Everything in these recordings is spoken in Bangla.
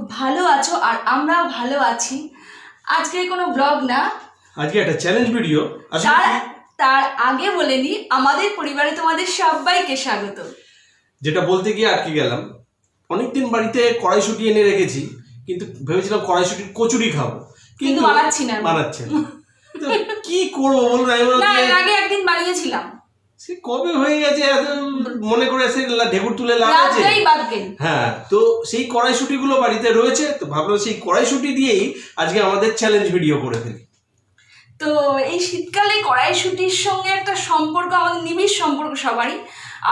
খুব ভালো আছো আর আমরাও ভালো আছি। আজকে কোনো ব্লগ না, আজকে একটা চ্যালেঞ্জ ভিডিও। তার আগে বলে নি আমাদের পরিবারে তোমাদের সবাইকে স্বাগত। যেটা বলতে গিয়ে আটকে গেলাম। অনেকদিন বাড়িতে কড়াইশুঁটি এনে রেখেছি, কিন্তু ভেবেছিলাম কড়াইশুঁটির কচুরি খাবো, কিন্তু বানাচ্ছি না। তো কি করবো বলুন? আগে একদিন বানিয়েছিলাম, সে কবে হয়ে গেছে, মনে করে সে ঢেকুর তুলে লাগাচ্ছে। হ্যাঁ, তো সেই কড়াইশুঁটি গুলো বাড়িতে রয়েছে, তো ভাবলাম সেই কড়াইশুঁটি দিয়েই আজকে আমাদের চ্যালেঞ্জ ভিডিও করে ফেলি। তো এই শীতকালে কড়াইশুঁটির সঙ্গে একটা সম্পর্ক, আমাদের নিবিড় সম্পর্ক সবারই।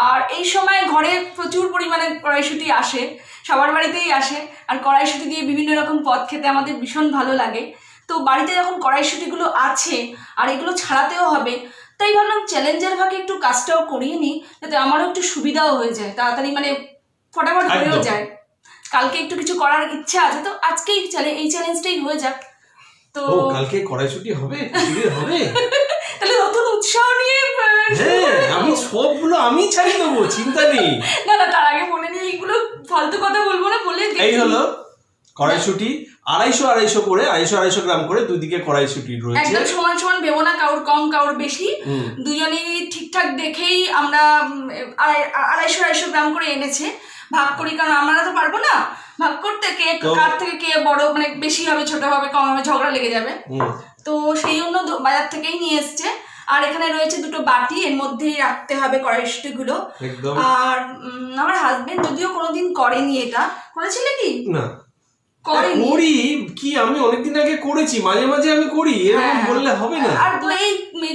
আর এই সময় ঘরে প্রচুর পরিমাণে কড়াইশুঁটি আসে, সবার বাড়িতেই আসে। আর কড়াইশুঁটি দিয়ে বিভিন্ন রকম পদ খেতে আমাদের ভীষণ ভালো লাগে। তো বাড়িতে যখন কড়াইশুঁটিগুলো আছে আর এগুলো ছাড়াতেও হবে, তাই ভাবলাম চ্যালেঞ্জের ভাগে একটু কাজটাও করিয়ে নিই, যাতে আমারও একটু সুবিধাও হয়ে যায়, তাড়াতাড়ি মানে ফটাফট হয়েও যায়। কালকে একটু কিছু করার ইচ্ছা আছে, তো আজকেই এই চ্যালেঞ্জটাই হয়ে যাক। তো কালকে কড়াইশুঁটি হবে, হবে তাহলে নতুন উৎসাহ নিয়ে আমি সবগুলো আমি ছাড়িয়ে দেবো, চিন্তা নেই। না, তার আগে মনে নেই এইগুলো ফালতু কথা বলবো না বলে। এই হলো কড়াইশুঁটি, 250 করে 250 গ্রাম করে দুদিকে কড়াইশুঁটি রয়েছে। একদম সমান সমান ভেবো না, কাউর কম কাউর বেশি, দুজনেই ঠিকঠাক দেখেই আমরা 250 গ্রাম করে এনেছে। ভাগ করি, কারণ আমরা তো পারবো না ভাগ করতে, কে কার থেকে কে বড়, মানে বেশি হবে ছোট হবে কম হবে, ঝগড়া লেগে যাবে। তো সেই জন্য বাজার থেকেই নিয়ে এসছে। আর এখানে রয়েছে দুটো বাটি, এর মধ্যেই রাখতে হবে কড়াইশুঁটি গুলো। আর আমার হাজবেন্ড যদিও কোনোদিন করেনি, এটা করেছিলে কি? না করি কি, আমি অনেকদিন আগে করেছি, মাঝে মাঝে আমি করি, এরকম বললে হবে না। আর এই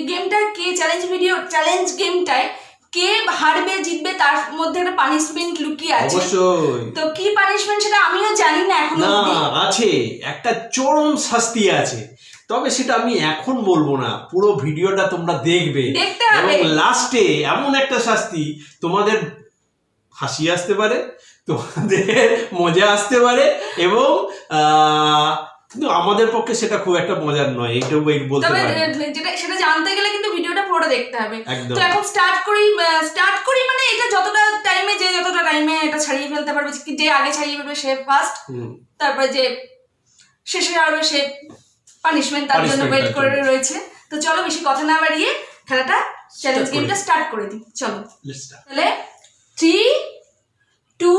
গেমটা কে চ্যালেঞ্জ গেমটায় কে হারবে জিতবে তার মধ্যে একটা পানিশমেন্ট লুকিয়ে আছে। অবশ্যই। তো কি পানিশমেন্ট সেটা আমিও জানি না এখনো। না, আছে একটা চরম শাস্তি আছে, তবে সেটা আমি এখন বলবো না, পুরো ভিডিওটা তোমরা দেখবে এবং লাস্টে এমন একটা শাস্তি, তোমাদের হাসি আসতে পারে, তোমাদের মজা আসতে পারে, এবং কিন্তু আমাদের পক্ষে সেটা খুব একটা মজার নয়, এইটাও বলতে পারি। সেটা জানতে গেলে কিন্তু ভিডিওটা পুরো দেখতে হবে। তো এখন স্টার্ট করি মানে এটা যতটা টাইমে এটা ছাড়িয়ে ফেলতে পারবে, যে আগে ছাড়িয়ে ফেলবে সে ফার্স্ট, তারপরে যে শেষে ছাড়বে সে পানিশমেন্ট তার জন্য ওয়েট করে রয়েছে। তো চলো বেশি কথা না বাড়িয়ে খেলাটা, চ্যালেঞ্জ গেমটা স্টার্ট করে দিই। চলো তাহলে 3, 2,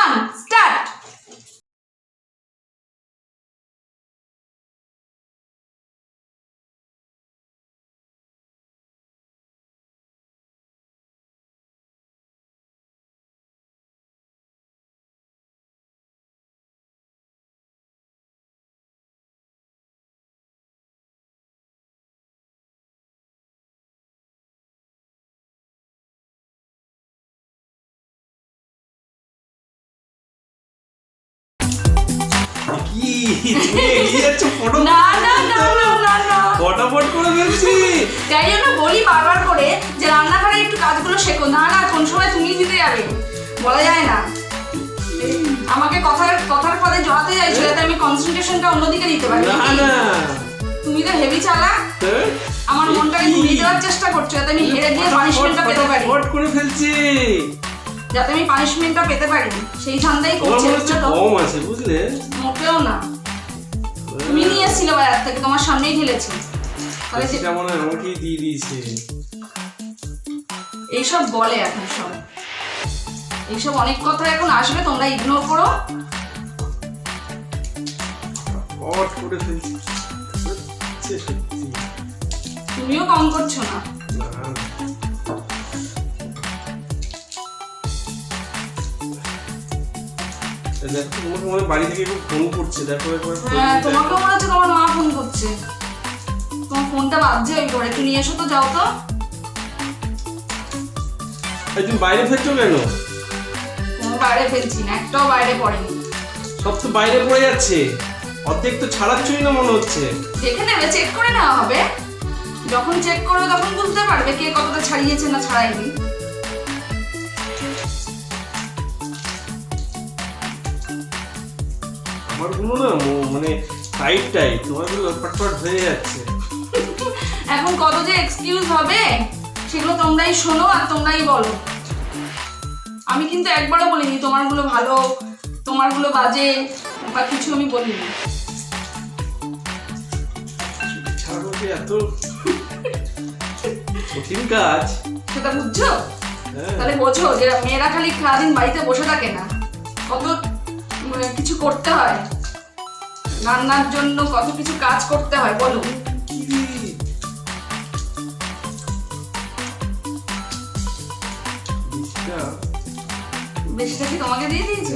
1 স্টার্ট। ফটাফট করে ফেলছি, তাই জন্য বলি বারবার করে যে রান্নাঘরে একটু কাজগুলো শেখো। না কোন সময় তুমি দিতে যাবে বলা যায় না। আমাকে কথার পদে জড়াতে চাইছো যাতে আমি কনসেন্ট্রেশনটা অন্যদিকে দিতে পারি। তুমি তো হেভি চালা, আমার মনটাকে ঘুরিয়ে দেওয়ার চেষ্টা করছো যাতে আমি হেরে গিয়ে পানিশমেন্টটা পেতে পারি। ফট করে ফেলছি যাতে আমি পানিশমেন্টটা পেতে পারি, সেই ধান্দাই করছি। কম আছে বুঝলে, মোটেও না। তুমি নিয়ে এসেছিলে বাজার থেকে, তোমার সামনেই ঢেলেছি। সেটা মনে হয় আমাকেই দিয়ে দিয়েছে। এইসব বলে এখন সব, এইসব অনেক কথা এখন আসবে, তোমরা ইগনোর করো। তুমিও কম করছো না। বাড়ি থেকে ফোন করছে, দেখো একবার। হ্যাঁ, তোমাকেও মনে হচ্ছে তোমার মা ফোন করছে। তোমার ফোনটা বাজছে, ওই করে একটু নিয়ে এসো তো, যাও তো। তুমি বাইরে ফেলছো কেন? কোনো বাইরে ফেলছি না, একটাও বাইরে পড়েনি। সব তো বাইরে পড়ে যাচ্ছে, অর্ধেক তো ছাড়াচ্ছই না মনে হচ্ছে। দেখে নেবে, চেক করে নেওয়া হবে। যখন চেক করবে তখন বুঝতে পারবে কে কতটা ছাড়িয়েছে না ছাড়ায়নি। আমারগুলো না মানে টাইট, তোমারগুলো ফটফট হয়ে যাচ্ছে। এখন কত যে এক্সকিউজ হবে সেগুলো তোমরাই শোনো আর তোমরাই বলো। আমি কিন্তু একবারও বলিনি তোমারগুলো ভালো তোমারগুলো বাজে বা কিছু আমি বলিনি। ছাড়ো যে এত কঠিন কাজ, সেটা বুঝছো? তাহলে বোঝো যে মেয়েরা খালি সারাদিন বাড়িতে বসে থাকে না, কত কিছু করতে হয়, রান্নার জন্য কত কিছু কাজ করতে হয় বলো। বেশিটা কি তোমাকে দিয়ে দিয়েছি?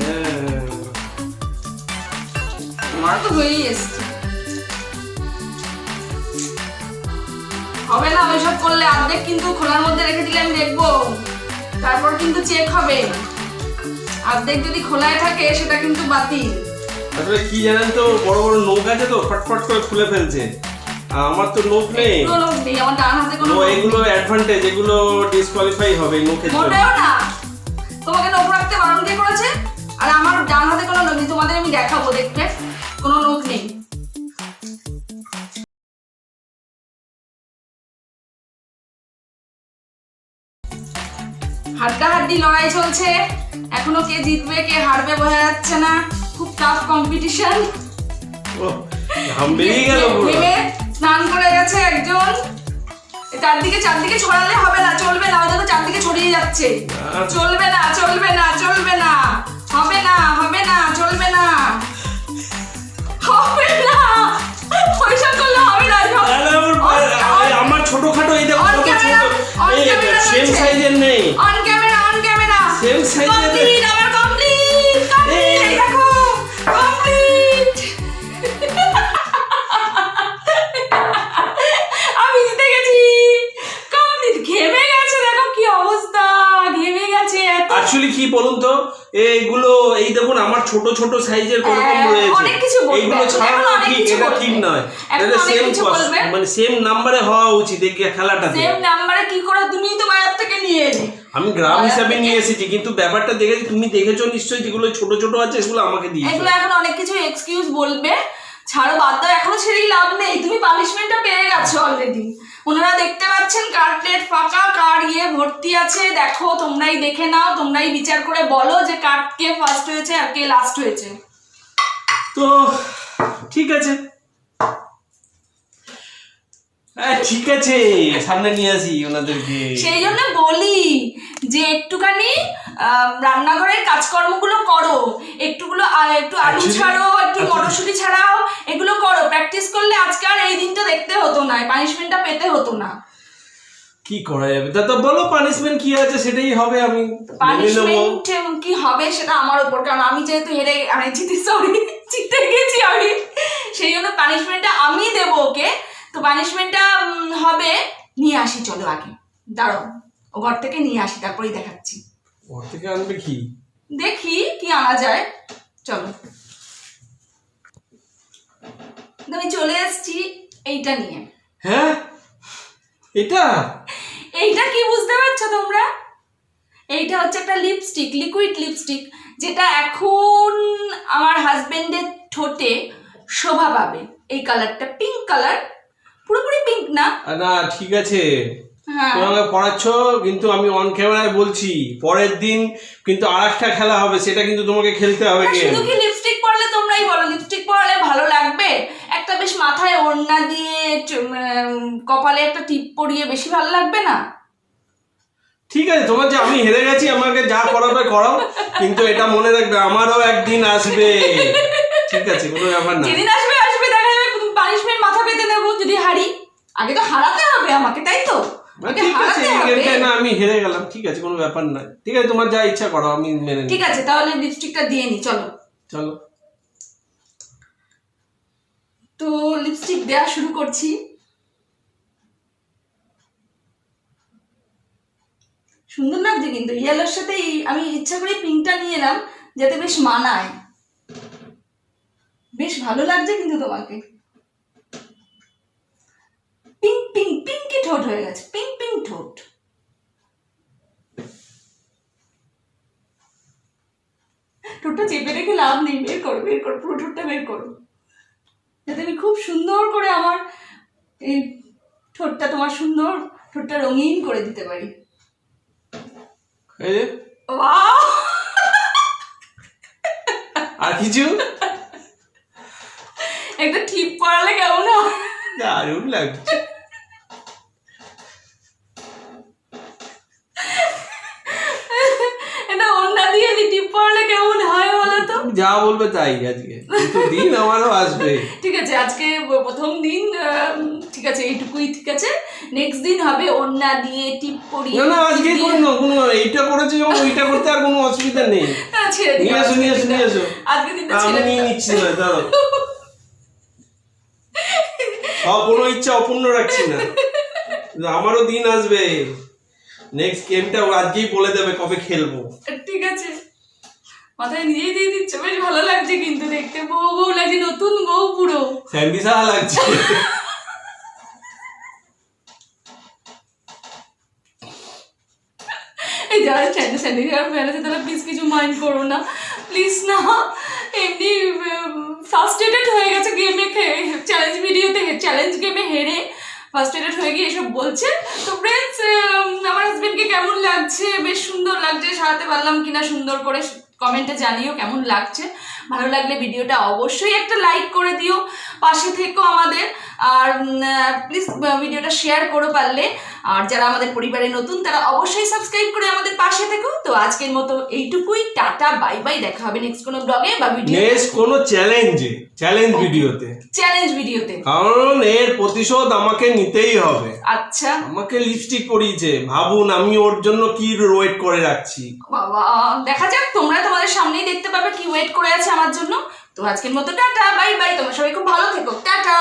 তোমার তো হয়েই এসছে। হবে না ওইসব করলে, অর্ধেক কিন্তু খোলার মধ্যে রেখে দিলে আমি দেখবো, তারপর কিন্তু চেক হবে। অর্ধেক যদি খোলায় থাকে সেটা কিন্তু বাতিল। আসলে কি জানেন তো, বড় বড় নখ আছে তো ফটফট করে খুলে ফেলছে, আমার তো নখ নেই। নখ নেই আমার ডান হাতে কোনো। এগুলো অ্যাডভান্টেজ, এগুলো ডিসকোয়ালিফাই হবে নখের জন্য। মোটেও না, তোমাকে নখ রাখতে বারণ কে করেছে? আর আমার ডান হাতে কোনো নখ নেই, তোমাদের আমি দেখাবো, দেখবে কোনো নখ নেই। হাড্ডাহাড্ডি লড়াই চলছে, এখনো কে জিতবে কে হারবে বোঝা যাচ্ছে না, খুব টাফ কম্পিটিশন। স্নান করে গেছে একজন, চারদিকে ছড়ালে হবে না, চলবে না, ওইটা তো চারদিকে ছড়িয়ে যাচ্ছে, চলবে না চলবে না চলবে না, হবে না হবে না, চলবে না হবে না, পয়সা করলে হবে না। আমার ছোটখাটো এই দেখো কত ছোট, এই সেম সাইজের নেই, অন ক্যামেরা সেম সাইজের, আমার কমপ্লিট এই দেখো কমপ্লিট। আমি জিতে গেছি, কমপ্লিট। ঘেমে গেছে, দেখো কি অবস্থা, ঘেমে গেছে এত। অ্যাকচুয়ালি কি বলুন তো, এইগুলো এই দেখুন আমার ছোট ছোট সাইজের কোরকম রয়েছে, এইগুলো ছাড়ানো ঠিক, এটা ঠিক নয়, এটা সেম মানে সেম নম্বরে হওয়া উচিত। এই খেলাটা সেম নম্বরে কি করে, তুমি তো বাইরে থেকে নিয়ে এলে, আমি গ্রাম হিসাবে নিয়ে এসেছি, কিন্তু ব্যাপারটা দেখেছি, তুমি দেখেছো নিশ্চয়ই, যেগুলো ছোট ছোট আছে সেগুলো আমাকে দিয়েছো। এগুলো এখন অনেক কিছু এক্সকিউজ বলবে, ছাড়ো বাদ দাও, এখনো ছেড়েই লাভ নেই, তুমি পানিশমেন্টটা পেয়ে গেছো অলরেডি। ওনারা দেখতে পাচ্ছেন কার প্লেট ফাঁকা, কার ভর্তি আছে, দেখো তোমরাই দেখে নাও, তোমরাই বিচার করে বলো যে কার কে ফার্স্ট হয়েছে আর কে লাস্ট হয়েছে। তো ঠিক আছে, ঠিক আছে, সামনে নিয়ে আসি ওনাদেরকে। সেই জন্য বলি যে একটুখানি রান্নাঘরের কাজকর্মগুলো করো, একটু আলু ছাড়ো, একটু মটরশুঁটি ছাড়াও, এগুলো করো, প্র্যাকটিস করলে আজকে আর এই দিনটা দেখতে হতো না, পানিশমেন্টটা পেতে হতো না। কি করা যাবে, তা তো বলো পানিশমেন্ট কি আছে সেটাই হবে। আমি পানিশমেন্ট কি হবে সেটা আমার উপর, কারণ আমি যেহেতু জিতে গেছি আমি, সেই জন্য পানিশমেন্টটা আমি দেবো ওকে। তো পানিশমেন্টটা হবে, নিয়ে আসি, চলো আগে দাঁড়াও, ও ঘর থেকে নিয়ে আসি, তারপরেই দেখাচ্ছি। ঘর থেকে আনবে কি, দেখি কি আনা যায়, চলো। আমি চলে এসেছি এইটা নিয়ে। হ্যাঁ, এইটা কি বুঝতে পারছো তোমরা? এইটা হচ্ছে একটা লিপস্টিক, লিকুইড লিপস্টিক, যেটা এখন আমার হাজবেন্ডের ঠোঁটে শোভা পাবে। এই কালারটা পিঙ্ক কালার, পুরোপুরি পিঙ্ক না। না ঠিক আছে, তোমাকে পড়াচ্ছ, কিন্তু আমি অন ক্যামেরায় বলছি পরের দিন কিন্তু আরেকটা খেলা হবে, সেটা কিন্তু তোমাকে খেলতে হবে। শুধু কি লিপস্টিক পরলে, তোমরাই বলো, লিপস্টিক পরলে ভালো লাগবে? একটা বেশ মাথায় ওড়না দিয়ে, কপালে একটা টিপ পরিয়ে বেশি ভালো লাগবে না? ঠিক আছে, তোমার যে আমি হেরে গেছি, আমাকে যা করাবে করাও, কিন্তু এটা মনে রাখবে আমারও একদিন আসবে, ঠিক আছে? কোনো ব্যাপার না, যেদিন আসবে দেখা যাবে, পানিশমেন্ট মাথা পেতে নেবো যদি হারি। আগে তো হারাতে হবে আমাকে, তাই তো? ঠিক আছে, না আমি হেরে গেলাম, ঠিক আছে, কোনো ব্যাপার না, ঠিক আছে, তোমার যা ইচ্ছা করো, আমি মেনে নিই। ঠিক আছে, তাহলে লিপস্টিকটা দিয়ে নি, চলো চলো। তো লিপস্টিক দেওয়া শুরু করছি। সুন্দর লাগছে কিন্তু, ইয়েলোর সাথে আমি ইচ্ছা করে পিঙ্কটা নিয়ে এলাম যাতে বেশ মানায়, বেশ ভালো লাগছে কিন্তু তোমাকে। পিঙ্ক পিঙ্ক পিঙ্কি ঠোঁট হয়ে গেছে, পিঙ্ক পিঙ্ক ঠোঁট। ঠোঁটটা চেপে রেখে লাভ নেই, বের করো পুরো ঠোঁটটা বের করো, যাতে আমি খুব সুন্দর করে আমার এই ঠোঁটটা, তোমার সুন্দর ঠোঁটটা রঙিন করে দিতে পারি। আর কিছু একটা টিপ পরালে কেমন হয়? দারুণ লাগছে। এটা ওড়না দিয়ে টিপ পরালে কেমন হয় বলো তো? যা বলবে তাই, আজকে কিন্তু দিন আমারও আসবে। ঠিক আছে, আজকে প্রথম দিন, ঠিক আছে এইটুকুই, ঠিক আছে। নেক্সট দিন হবে ওড়না দিয়ে টিপ পরিয়ে। না আজকে কোনো এইটা করেছে যখন ওইটা করতে আর কোনো অসুবিধা নেই। ছেড়ে দিই, নিয়ে এসো আজকে দিনটা আমি ছেড়ে নিয়ে দিই। নিচ্ছি না, দাঁড়াও। সব কোনো ইচ্ছা অপূর্ণ রাখছি না, আমারও দিন আসবে। নেক্সট গেমটা আজকেই বলে দেবে কবে খেলবো। ঠিক আছে, মাথায় নিজেই দিয়ে দিচ্ছে, বেশ ভালো লাগছে কিন্তু দেখতে, বউ বউ লাগছে, নতুন বউ পুরো স্যান্ডিসা লাগছে। এই যারা স্যান্ডি ফ্যান আছে তারা প্লিজ কিছু মাইন্ড করো না, প্লিজ না। এমনি ফার্স্টেটেড হয়ে গেছে গেমে, চ্যালেঞ্জ ভিডিওতে, চ্যালেঞ্জ গেমে হেরে ফার্স্টেটেড হয়ে গিয়ে এসব বলছে। তো ফ্রেন্ডস, আমার হাজবেন্ডকে কেমন লাগছে? বেশ সুন্দর লাগছে, সারাতে পারলাম কিনা সুন্দর করে কমেন্টে জানিও কেমন লাগছে। ভালো লাগলে ভিডিওটা অবশ্যই একটা লাইক করে দিও, পাশে থেকো আমাদের, আর প্লিজ ভিডিওটা শেয়ার করো পারলে। আর যারা আমাদের পরিবারে নতুন তারা অবশ্যই সাবস্ক্রাইব করে আমাদের পাশে থেকো। তো আজকের মতো এইটুকুই, টাটা বাই বাই, দেখা হবে নেক্সট কোনো ব্লগে বা ভিডিও, নেক্সট কোনো চ্যালেঞ্জ ভিডিওতে, কারণ এর প্রতিশোধ আমাকে নিতেই হবে। আচ্ছা, আমাকে লিপস্টিক পরিয়েছে, ভাবুন আমি ওর জন্য কি ওয়েট করে রাখছি। বাবা দেখা যাক, তোমরা তোমাদের সামনেই দেখতে পাবে কি ওয়েট করে আছে আমার জন্য। তো আজকের মতো টাটা বাই বাই, তোমরা সবাই খুব ভালো থেকো, টাটা।